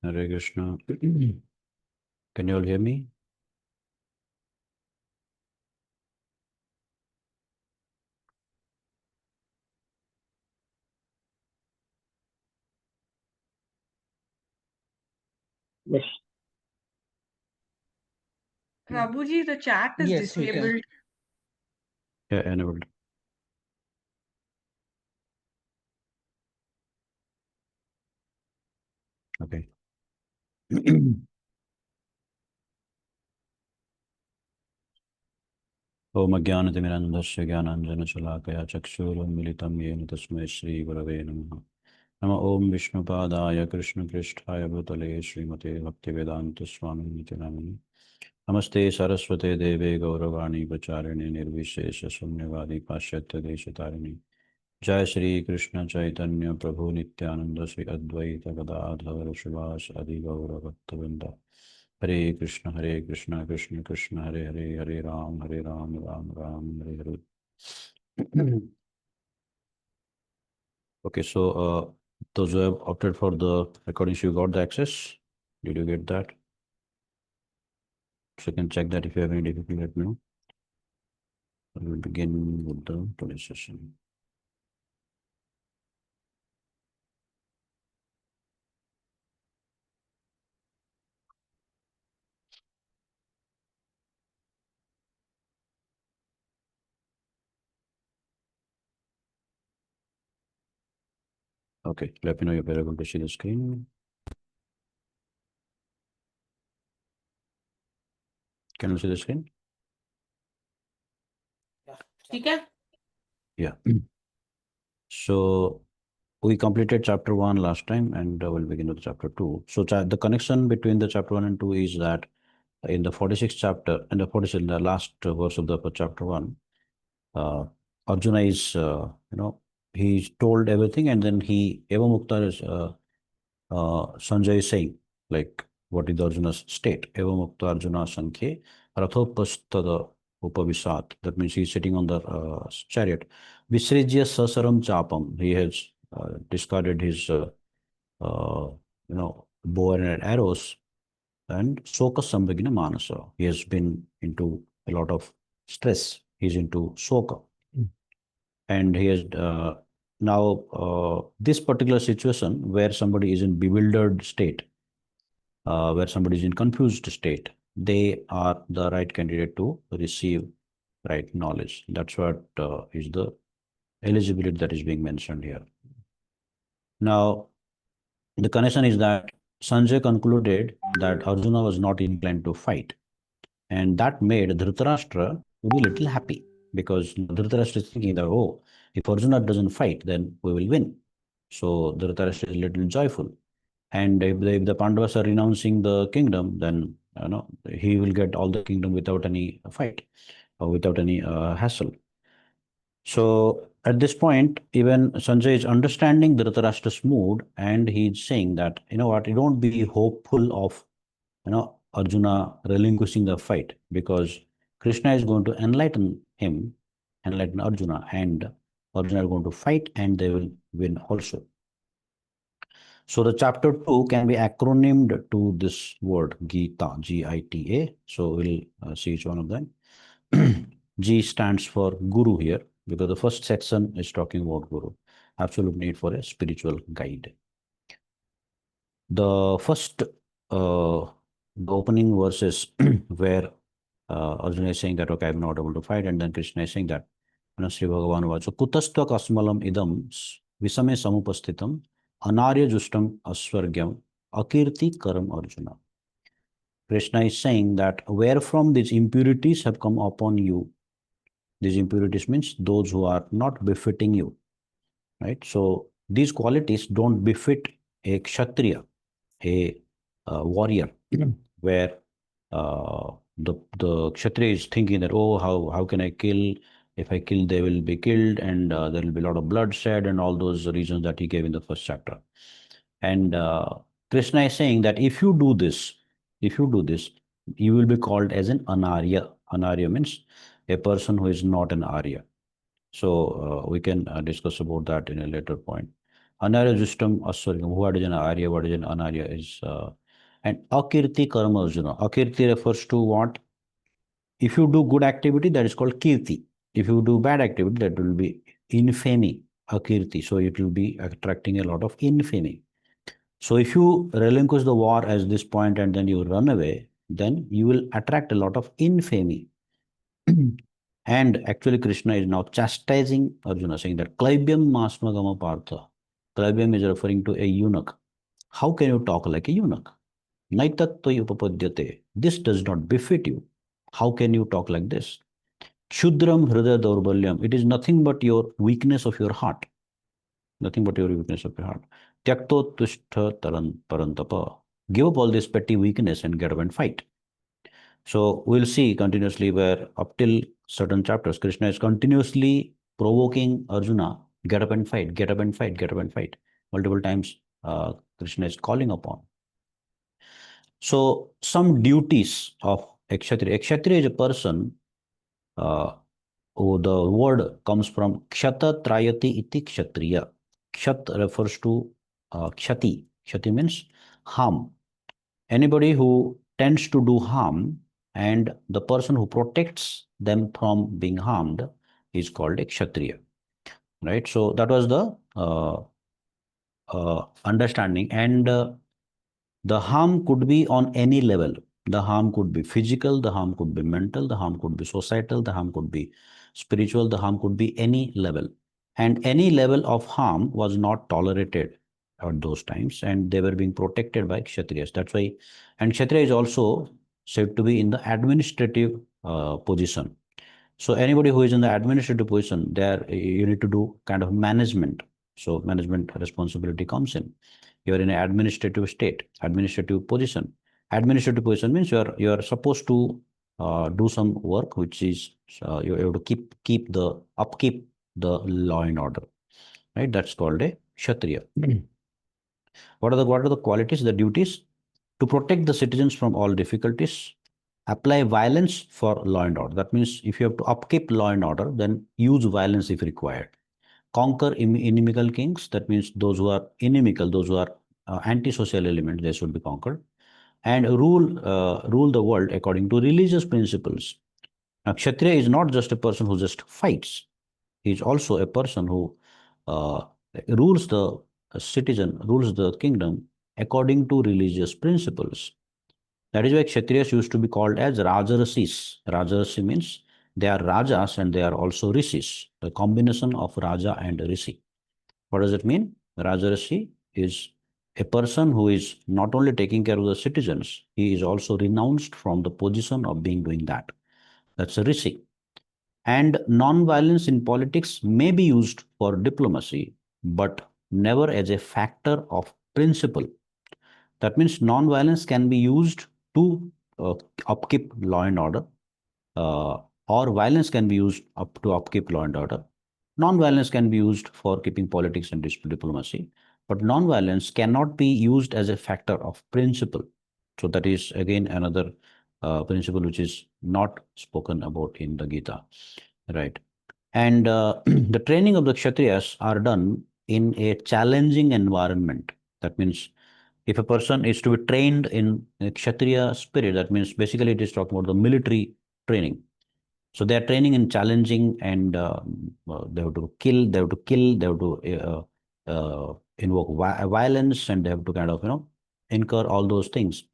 Hare Krishna. Can you all hear me? Yes. Prabhuji, the chat is Yes, we can. disabled. Yeah, enabled. Okay. ओम अज्ञानतिमिरन्धस्य ज्ञानाञ्जनशलाकया चक्षुरुन्मिलितं येन तस्मै श्रीगुरवे नमः। नमः ॐ विष्णुपादाय कृष्णपृष्ठाय भूतले श्रीमते भक्तिवेदान्तस्वामिनिति नामिने। नमस्ते सरस्वते देवे गौरवाणी प्रचारिणे निर्विशेषशून्यवादी पाश्चात्यदेशतारिणे। जय श्री कृष्ण चैतन्य प्रभु नित्यानंद श्री अद्वैत गदाधर शिवास आदि गौर भक्तवृंद। हरे कृष्ण कृष्ण कृष्ण हरे हरे, हरे Ram Ram Ram Hare Hare. Okay, so those who have opted for the recordings, you got the access. Did you get that? So you can check that. If you have any difficulty, let me know. We will begin with the today's session. Okay, let me know if you're able to see the screen. Can you see the screen? Okay. Yeah. So we completed chapter 1 last time, and we'll begin with chapter 2. So the connection between the chapter 1 and 2 is that in the 46th chapter, and the last verse of the chapter 1, Arjuna is, he's told everything, and then Eva Mukta is, Sanjay is saying, like, what is Arjuna's state? Eva Mukta Arjuna Sankhe Rathopastada Upavisat. That means he's sitting on the chariot. Visrijya Sasaram Chapam. He has discarded his, bow and arrows, and Soka Sambhagina Manasa. He has been into a lot of stress. He's into Soka. And he has now this particular situation where somebody is in bewildered state, where somebody is in confused state, they are the right candidate to receive right knowledge. That's what is the eligibility that is being mentioned here. Now, the connection is that Sanjay concluded that Arjuna was not inclined to fight, and that made Dhritarashtra to be a little happy, because Dhritarashtra is thinking that, oh, if Arjuna doesn't fight, then we will win. So Dhritarashtra is a little joyful. And if the Pandavas are renouncing the kingdom, then he will get all the kingdom without any fight or without any hassle. So at this point, even Sanjay is understanding Dhritarashtra's mood, and he's saying that, you know what, you don't be hopeful of Arjuna relinquishing the fight, because Krishna is going to enlighten him, enlighten Arjuna, and Arjuna are going to fight, and they will win also. So the chapter 2 can be acronymed to this word Gita, Gita. So we'll see each one of them. G stands for Guru here, because the first section is talking about Guru, absolute need for a spiritual guide. The first, the opening verses where Arjuna is saying that, okay, I'm not able to fight, and then Krishna is saying that, Sri Bhagavan Vacha, Kutastva Kasmalam Idam Visame Samupastitam Anarya Justam Aswargyam Akirti Karam Arjuna. Krishna is saying that where from these impurities have come upon you. These impurities means those who are not befitting you, right? So these qualities don't befit a Kshatriya, a warrior, where the Kshatriya is thinking that, oh, how can I kill? If I kill, they will be killed, and there will be a lot of bloodshed, and all those reasons that he gave in the first chapter. And Krishna is saying that if you do this, you will be called as an Anarya. Anarya means a person who is not an Arya. So we can discuss about that in a later point. Anarya Justam Aswargam. What is an Arya? What is an Anarya? Is and Akirti Karma Arjuna. Akirti refers to what? If you do good activity, that is called Kirti. If you do bad activity, that will be infamy, Akirti. So it will be attracting a lot of infamy. So if you relinquish the war at this point and then you run away, then you will attract a lot of infamy. And actually, Krishna is now chastising Arjuna, saying that Klaibyam Masmagama Partha. Klaibyam is referring to a eunuch. How can you talk like a eunuch? Naitattvai upapadyate. This does not befit you. How can you talk like this? Shudram Hridaya Daurbalyam. It is nothing but your weakness of your heart. Nothing but your weakness of your heart. Tyakto Tushtha Parantapa. Give up all this petty weakness and get up and fight. So we'll see continuously where up till certain chapters, Krishna is continuously provoking Arjuna, get up and fight, get up and fight, get up and fight. Multiple times Krishna is calling upon. So some duties of a Kshatriya. A Kshatriya is a person, the word comes from Kshata Trayati iti Kshatriya. Kshat refers to Kshati. Kshati means harm. Anybody who tends to do harm and the person who protects them from being harmed is called a Kshatriya. Right? So that was the understanding. And the harm could be on any level. The harm could be physical, the harm could be mental, the harm could be societal, the harm could be spiritual, the harm could be any level. And any level of harm was not tolerated at those times, and they were being protected by Kshatriyas. That's why, and Kshatriya is also said to be in the administrative position. So anybody who is in the administrative position, there you need to do kind of management. So management responsibility comes in. You are in an administrative state, administrative position. Administrative position means you are supposed to do some work, which is you have to keep the upkeep the law and order, right? That's called a kshatriya. What are the qualities, the duties? To protect the citizens from all difficulties, apply violence for law and order. That means if you have to upkeep law and order, then use violence if required. Conquer inimical kings. That means those who are inimical, those who are anti-social elements, they should be conquered. And rule the world according to religious principles. Now, Kshatriya is not just a person who just fights. He is also a person who uh, rules the citizen, rules the kingdom according to religious principles. That is why Kshatriyas used to be called as Rajarasis. Rajarasi means they are Rajas and they are also Rishis, the combination of Raja and Rishi. What does it mean? Rajarasi is a person who is not only taking care of the citizens, he is also renounced from the position of being doing that. That's a Rishi. And non-violence in politics may be used for diplomacy, but never as a factor of principle. That means non-violence can be used to uh, upkeep law and order, uh, or violence can be used to upkeep law and order. Non-violence can be used for keeping politics and diplomacy, but non-violence cannot be used as a factor of principle. So that is again another principle which is not spoken about in the Gita, right? And the training of the Kshatriyas are done in a challenging environment. That means if a person is to be trained in a Kshatriya spirit, that means basically it is talking about the military training. So they are training in challenging, and they have to kill, they have to invoke violence, and they have to kind of incur all those things.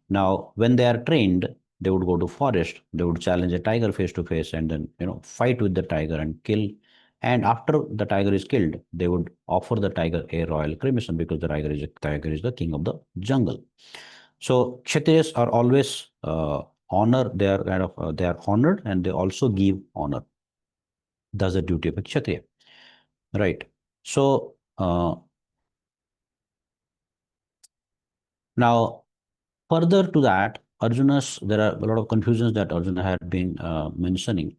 Now, when they are trained, they would go to forest, they would challenge a tiger face to face, and then fight with the tiger and kill. And after the tiger is killed, they would offer the tiger a royal cremation because the tiger is the king of the jungle. So Kshatriyas are always honor. They are kind of they are honored and they also give honor. That's the duty of a Kshatriya, right? So now further to that, Arjuna's there are a lot of confusions that Arjuna had been mentioning.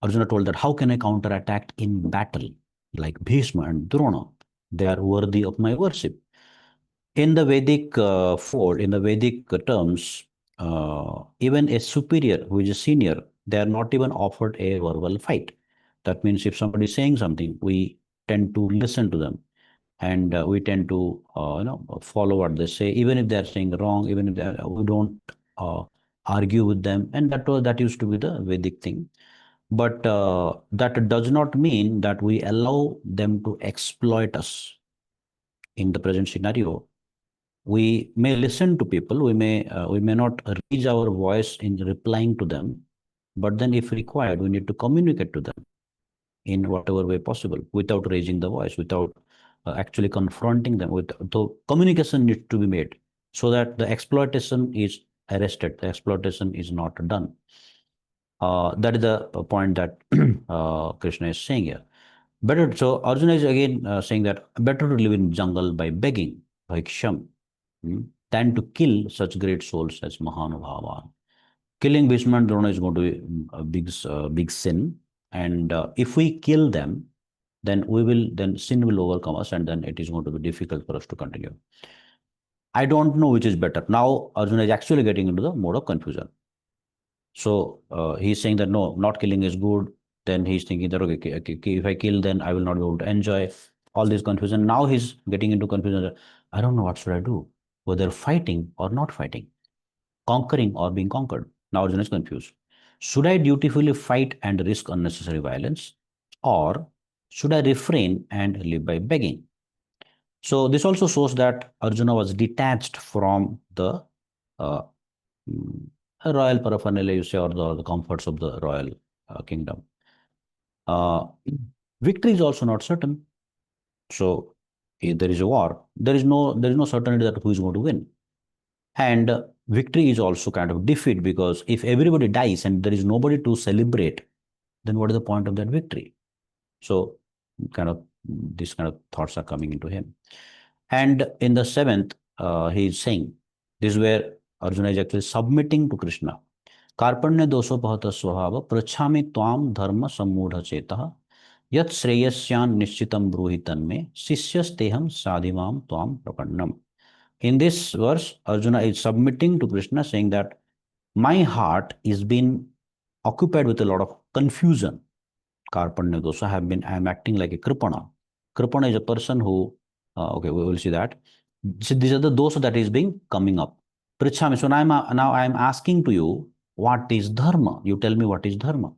Arjuna told that how can I counterattack in battle like Bhishma and Drona? They are worthy of my worship. In the Vedic fold, in the Vedic terms, even a superior who is a senior, they are not even offered a verbal fight. That means if somebody is saying something, we tend to listen to them. and we tend to follow what they say, even if they're saying wrong, even if we don't argue with them, and that used to be the Vedic thing. But that does not mean that we allow them to exploit us. In the present scenario, we may listen to people, we may not raise our voice in replying to them, but then if required, we need to communicate to them in whatever way possible without raising the voice, without actually confronting them. So communication needs to be made so that the exploitation is arrested, the exploitation is not done. That is the point that Krishna is saying here. Better, so Arjuna is again saying that better to live in jungle by begging, bhiksham, than to kill such great souls as Mahanubhavan. Killing Bhishma and Drona is going to be big sin, and if we kill them, then sin will overcome us, and then it is going to be difficult for us to continue. I don't know which is better. Now Arjuna is actually getting into the mode of confusion. So he's saying that no, not killing is good. Then he's thinking that okay, if I kill, then I will not be able to enjoy all this confusion. Now he's getting into confusion that I don't know what should I do, whether fighting or not fighting, conquering or being conquered. Now Arjuna is confused. Should I dutifully fight and risk unnecessary violence, or should I refrain and live by begging? So this also shows that Arjuna was detached from the uh, royal paraphernalia, you say, or the comforts of the royal kingdom. Uh, Victory is also not certain. So if there is a war, there is no certainty that who is going to win. And victory is also kind of defeat, because if everybody dies and there is nobody to celebrate, then what is the point of that victory? So kind of these kind of thoughts are coming into him. And in the seventh, he is saying, this is where Arjuna is actually submitting to Krishna. कार्पण्य दोषोपहत स्वभाव पृच्छामि त्वाम धर्म सम्मूढ़ चेतः यत् श्रेयस्यान् निश्चितं ब्रूहि तन्मे शिष्यस्तेहं साधिमाम त्वाम प्रपन्नम. In this verse, Arjuna is submitting to Krishna, saying that my heart is being occupied with a lot of confusion. Karpanya dosha I am acting like a kripana. Kripana is a person who, okay, we will see that. So these are the dosha that is being coming up. Prichhami. So now I am asking to you, what is dharma? You tell me what is dharma.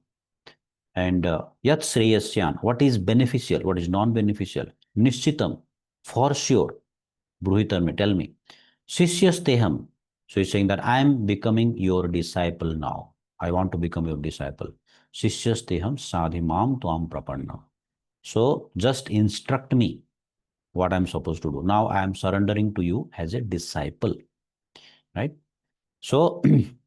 And yat shreyasyan, what is beneficial, what is non-beneficial? Nishchitam, for sure. Bruhitarme, tell me. Shishyasteham. So he's saying that I am becoming your disciple now. I want to become your disciple. Shishyasteham sadhimam tuam prapanna. So just instruct me what I'm supposed to do. Now I am surrendering to you as a disciple. Right? So,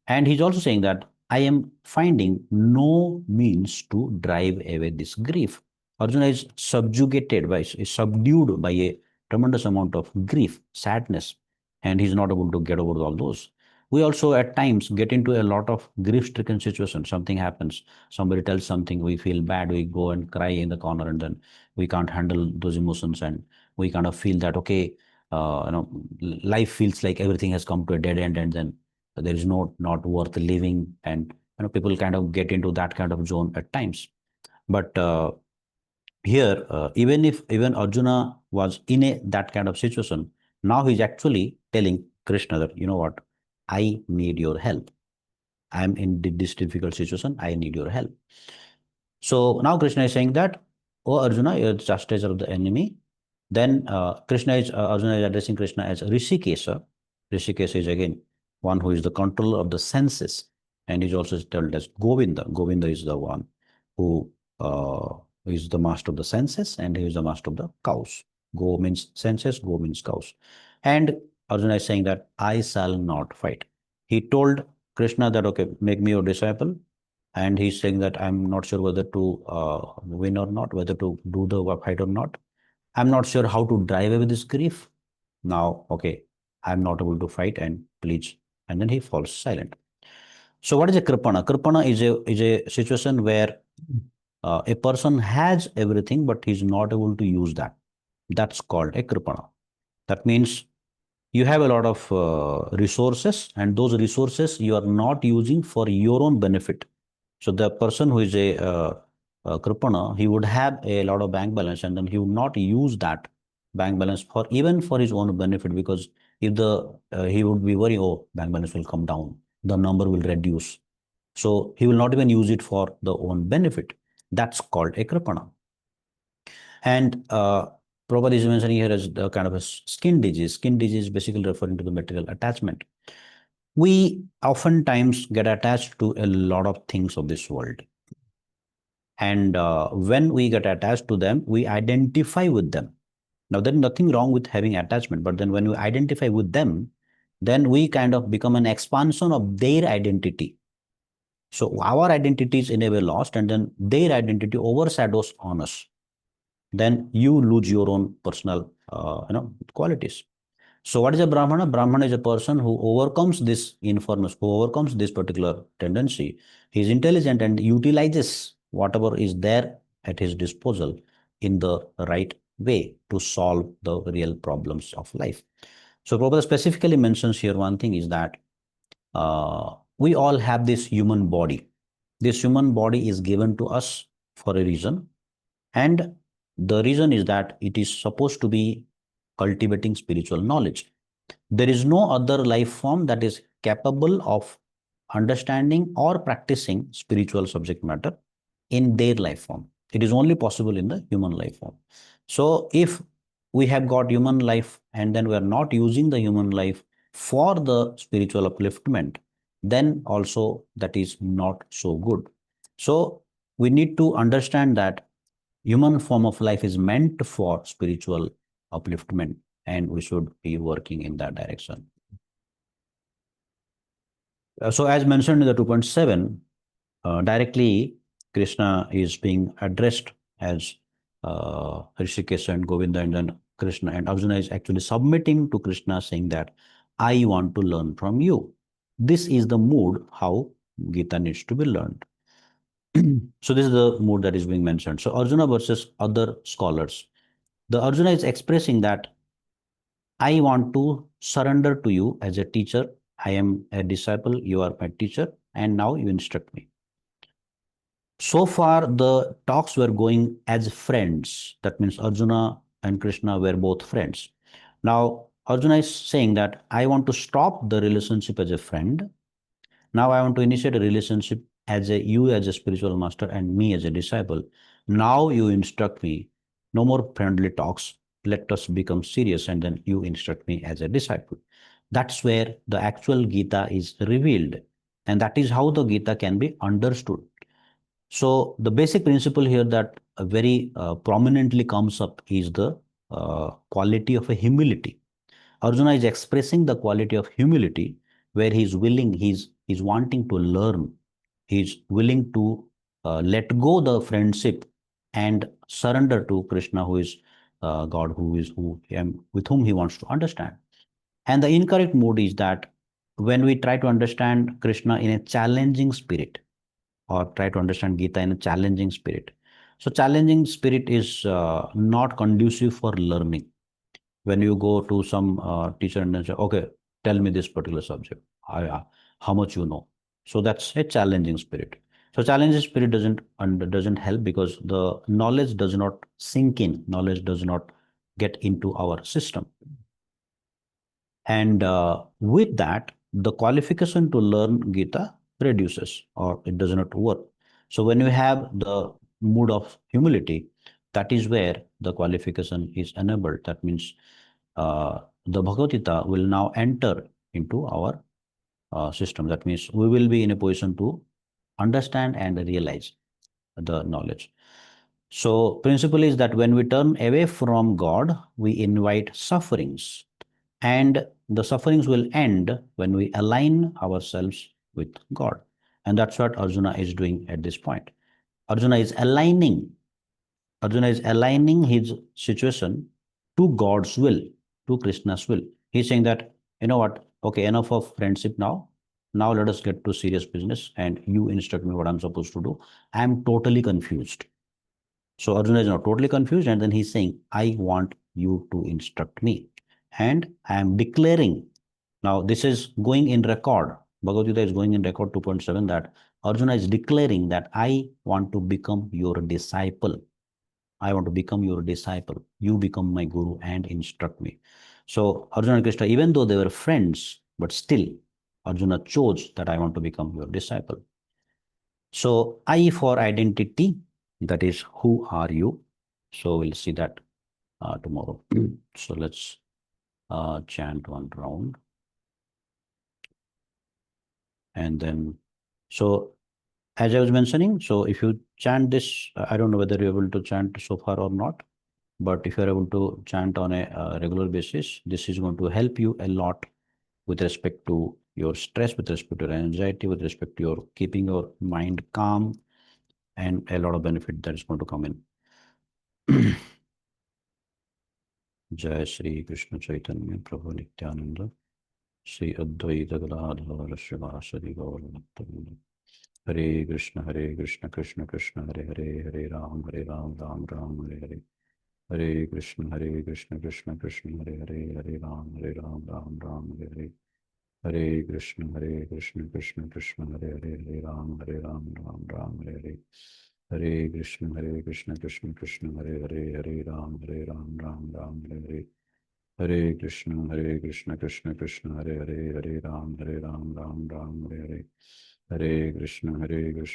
and he's also saying that I am finding no means to drive away this grief. Arjuna is is subdued by a tremendous amount of grief, sadness, and he's not able to get over all those. We also at times get into a lot of grief-stricken situations. Something happens, somebody tells something, we feel bad, we go and cry in the corner, and then we can't handle those emotions, and we kind of feel that okay, life feels like everything has come to a dead end, and then there is not worth living, and people kind of get into that kind of zone at times. But here, even Arjuna was in that kind of situation, now he's actually telling Krishna that, you know what, I need your help. I'm in this difficult situation, I need your help. So now Krishna is saying that, oh Arjuna, you're the chastiser of the enemy. Then Arjuna is addressing Krishna as Rishikesa. Rishikesa is again one who is the controller of the senses, and is also told as Govinda. Govinda is the one who is the master of the senses, and he is the master of the cows. Go means senses, go means cows. And Arjuna is saying that I shall not fight. He told Krishna that, okay, make me your disciple. And he's saying that I'm not sure whether to win or not, whether to do the fight or not. I'm not sure how to drive away this grief. Now, okay, I'm not able to fight, and please. And then he falls silent. So what is a kripana? Kripana is a situation where a person has everything, but he's not able to use that. That's called a kripana. That means you have a lot of resources, and those resources you are not using for your own benefit. So the person who is a kripana, he would have a lot of bank balance, and then he would not use that bank balance for even for his own benefit, because if the he would be worried, oh, bank balance will come down, the number will reduce. So he will not even use it for the own benefit. That's called a kripana. And Prabhupada is mentioning here as the kind of a skin disease. Skin disease basically referring to the material attachment. We oftentimes get attached to a lot of things of this world. And when we get attached to them, we identify with them. Now, there is nothing wrong with having attachment, but then when we identify with them, then we kind of become an expansion of their identity. So our identity is in a way lost, and then their identity overshadows on us. Then you lose your own personal, qualities. So what is a Brahmana? Brahmana is a person who overcomes this informers, who overcomes this particular tendency. He is intelligent and utilizes whatever is there at his disposal in the right way to solve the real problems of life. So Prabhupada specifically mentions here one thing is that we all have this human body. This human body is given to us for a reason. And the reason is that it is supposed to be cultivating spiritual knowledge. There is no other life form that is capable of understanding or practicing spiritual subject matter in their life form. It is only possible in the human life form. So if we have got human life and then we are not using the human life for the spiritual upliftment, then also that is not so good. So we need to understand that human form of life is meant for spiritual upliftment, and we should be working in that direction. So as mentioned in the 2.7, directly Krishna is being addressed as Rishikesh and Govinda, and then Krishna and Arjuna is actually submitting to Krishna, saying that I want to learn from you. This is the mood how Gita needs to be learned. So this is the mood that is being mentioned. So Arjuna versus other scholars. The Arjuna is expressing that I want to surrender to you as a teacher. I am a disciple, you are my teacher, and now you instruct me. So far, the talks were going as friends. That means Arjuna and Krishna were both friends. Now, Arjuna is saying that I want to stop the relationship as a friend. Now I want to initiate a relationship as you as a spiritual master and me as a disciple. Now you instruct me. No more friendly talks. Let us become serious, and then you instruct me as a disciple. That's where the actual Gita is revealed. And that is how the Gita can be understood. So the basic principle here that very prominently comes up is the quality of a humility. Arjuna is expressing the quality of humility, where he's willing, he's wanting to learn, he's willing to let go the friendship and surrender to Krishna, who is God, with whom he wants to understand. And the incorrect mood is that when we try to understand Krishna in a challenging spirit, or try to understand Gita in a challenging spirit. So challenging spirit is not conducive for learning. When you go to some teacher and then say, okay, tell me this particular subject, how much you know. So that's a challenging spirit. So challenging spirit doesn't help, because the knowledge does not sink in, knowledge does not get into our system. And with that, the qualification to learn Gita reduces, or it does not work. So when you have the mood of humility, that is where the qualification is enabled. That means the Bhagavad Gita will now enter into our system. That means we will be in a position to understand and realize the knowledge. So principle is that when we turn away from God, we invite sufferings, and the sufferings will end when we align ourselves with God. And that's what Arjuna is doing at this point. Arjuna is aligning. Arjuna is aligning his situation to God's will, to Krishna's will. He's saying that, you know what, okay, enough of friendship now. Now let us get to serious business, and you instruct me what I'm supposed to do. I'm totally confused. So Arjuna is not totally confused, and then he's saying, I want you to instruct me. And I am declaring, now this is going in record, Bhagavad Gita is going in record 2.7, that Arjuna is declaring that I want to become your disciple. I want to become your disciple. You become my guru and instruct me. So Arjuna and Krishna, even though they were friends, but still Arjuna chose that I want to become your disciple. So I for identity, that is who are you? So we'll see that tomorrow. So let's chant one round. And then, so as I was mentioning, so if you chant this, I don't know whether you're able to chant so far or not, but if you're able to chant on a regular basis, this is going to help you a lot with respect to your stress, with respect to your anxiety, with respect to your keeping your mind calm, and a lot of benefit that is going to come in. Jai Shri Krishna Chaitanya Prabhu Nityananda Shri Advaita Gadadhara Srivasadi Gaur Bhakta Hare Krishna Krishna Krishna Hare Hare Hare Ram Ram Ram Hare Hare Hare Krishna Krishna Krishna Hare Hare Hare Ram Ram Hare Hare Hare Krishna Krishna Krishna Hare Hare Hare Ram Ram Hare Hare Hare Krishna Krishna Krishna Hare Hare Hare Ram Ram Hare Hare Hare Krishna Krishna Krishna Hare Hare Hare Ram Ram Hare Hare Hare Krishna Krishna Krishna Hare Hare Ram Hare Hare Krishna Krishna Hare Ram Hare Hare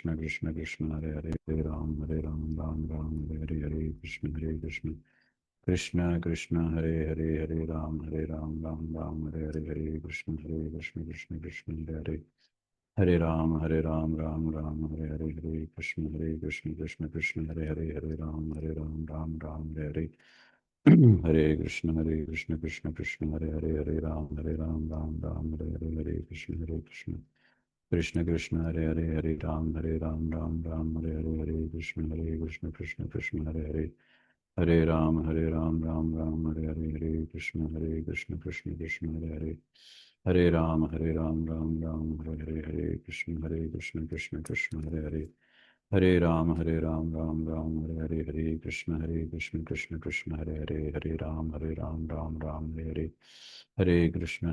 Krishna Krishna Hare Hare Ram Hare Hare Krishna Krishna Hare Ram Hare Hare Hare Krishna Hare Ram Hare Krishna Krishna Hare Ram Hare Krishna Hare Ram Hare Hare Krishna Hare Ram Hare Hare Krishna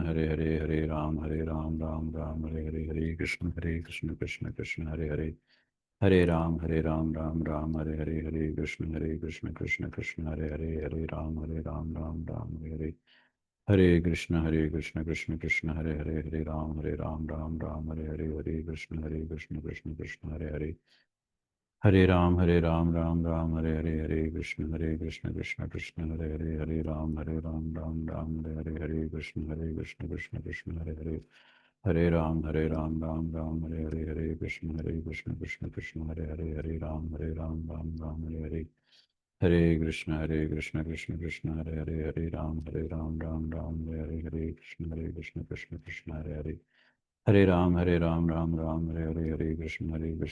Hare Hare Hare Ram Hare Hare Krishna Hare Hare Ram Hare Hare Hare Krishna Hare Ram Hare Hare Krishna Hare Ram Hare Hare Krishna Hare Hare Hare Ram Hare Hare Krishna Hare Hare Ram Hare Hare Hare Krishna Krishna Hare Hare Ram Hare Hare Krishna Hare Hare Hare Ram Hare Hare Krishna Hare Hare Ram Hare Hare Krishna Hare Hare Hare Ram Hare Hare Krishna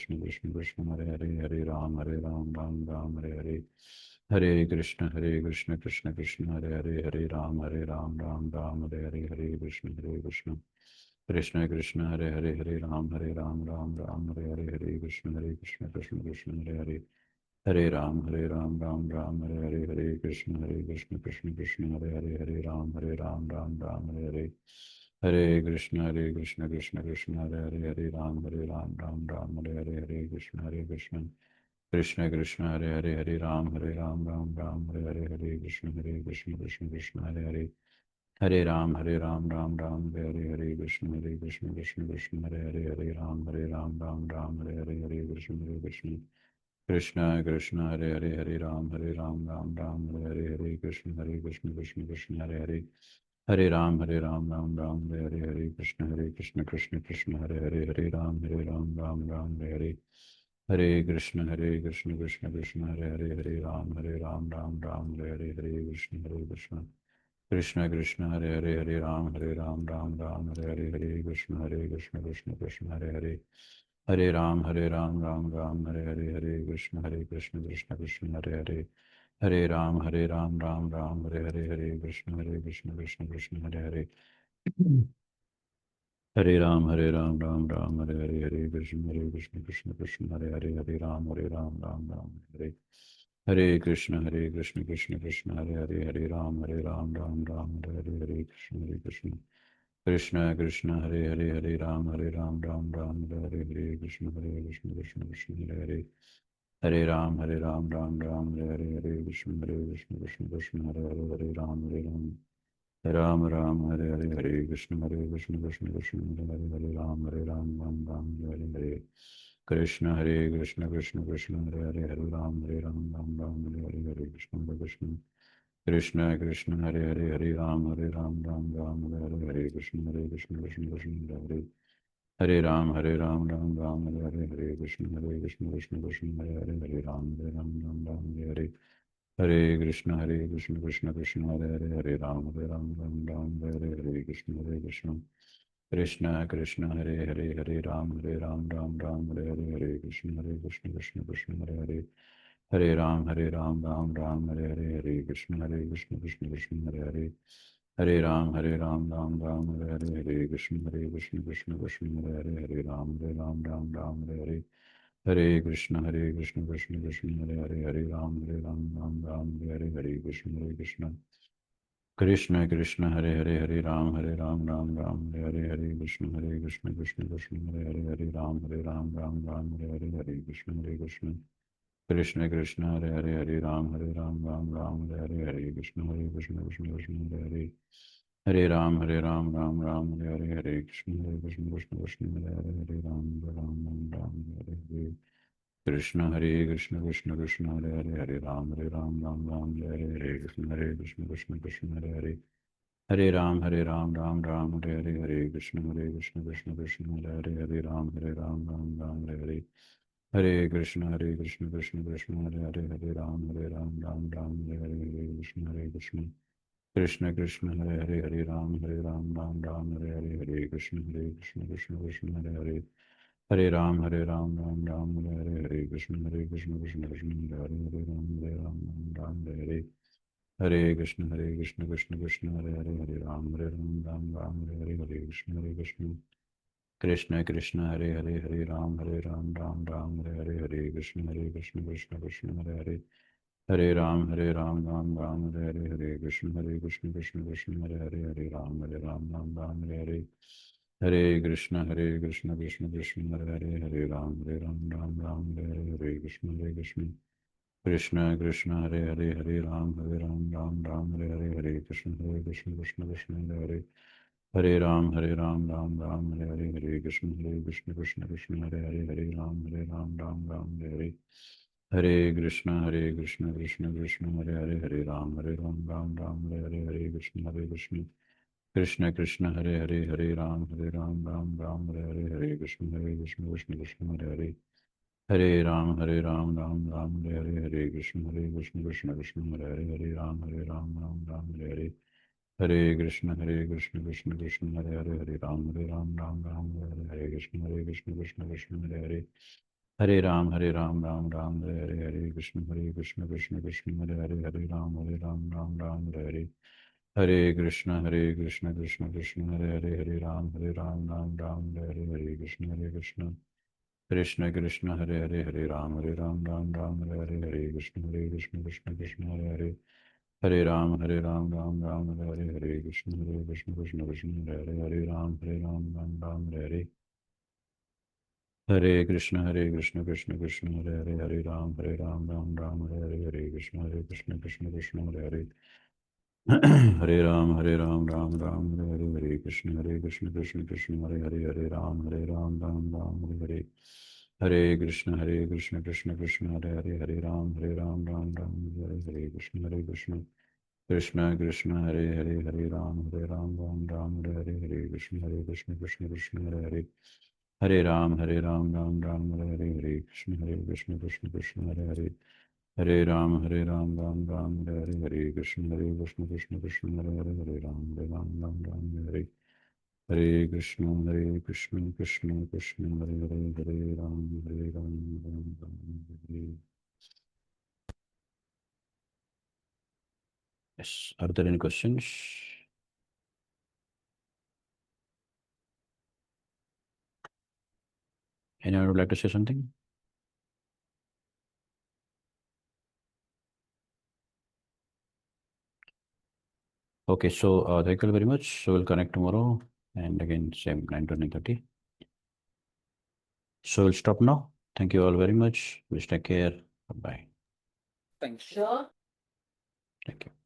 Hare Hare Ram Hare Hare Hare Krishna Hare Hare Ram Hare Hare Krishna Hare Hare Hare Ram Ram Hare Hare Krishna Hare Hare Ram Hare Hare Hare Krishna Hare Ram Hare Hare Krishna Hare Ram Hare Hare Krishna Hare Hare Hare Ram Hare Hare Krishna Hare Hare Hare Krishna Hare Ram Hare Krishna Hare Ram Hare Krishna Hare Hare Hare Ram Hare Hare Krishna Hare Hare Krishna Hare Ram Hare Hare Krishna Hare Hare Hare Ram Hare Hare Krishna Hare Hare Hare Hare Ram Hare Hare Krishna Hare Ram Hare Hare Hare Hare Ram Hare Hare Krishna Hare Hare Ram Hare Hare Krishna Hare Hare Ram Hare Hare Krishna Hare Hare Hare Krishna Hare Hare Ram Hare Hare Krishna Hare Krishna Krishna Krishna Hare Hare Hare Ram Ram Ram Hare Hare Krishna Krishna Krishna Hare Hare Hare Ram Ram Hare Hare Krishna Krishna Krishna Hare Hare Ram Ram Hare Hare Krishna Krishna Krishna Hare Ram Hare Hare Krishna Krishna Krishna Hare Hare Ram Hare Hare Krishna Krishna Hare Hare Ram Hare Hare Krishna Krishna Krishna Hare Ram Hare Hare Krishna Krishna Hare Hare Hare Krishna Hare Ram Hare Krishna Krishna Hare Ram Hare Krishna Hare Ram Hare Krishna Hare Krishna Hare Ram Krishna Krishna Hare Hare Krishna Hare Ram Hare Hare Krishna Hare Ram Hare Hare Hare Ram Hare Krishna Hare Krishna Hare Krishna Hare Krishna Hare Yes. Are there any questions? Anyone would like to say something? Okay, so thank you very much. So we'll connect tomorrow. And again, same 9 to 9:30. So we'll stop now. Thank you all very much. Please take care. Bye-bye. Thanks. Sure. Thank you.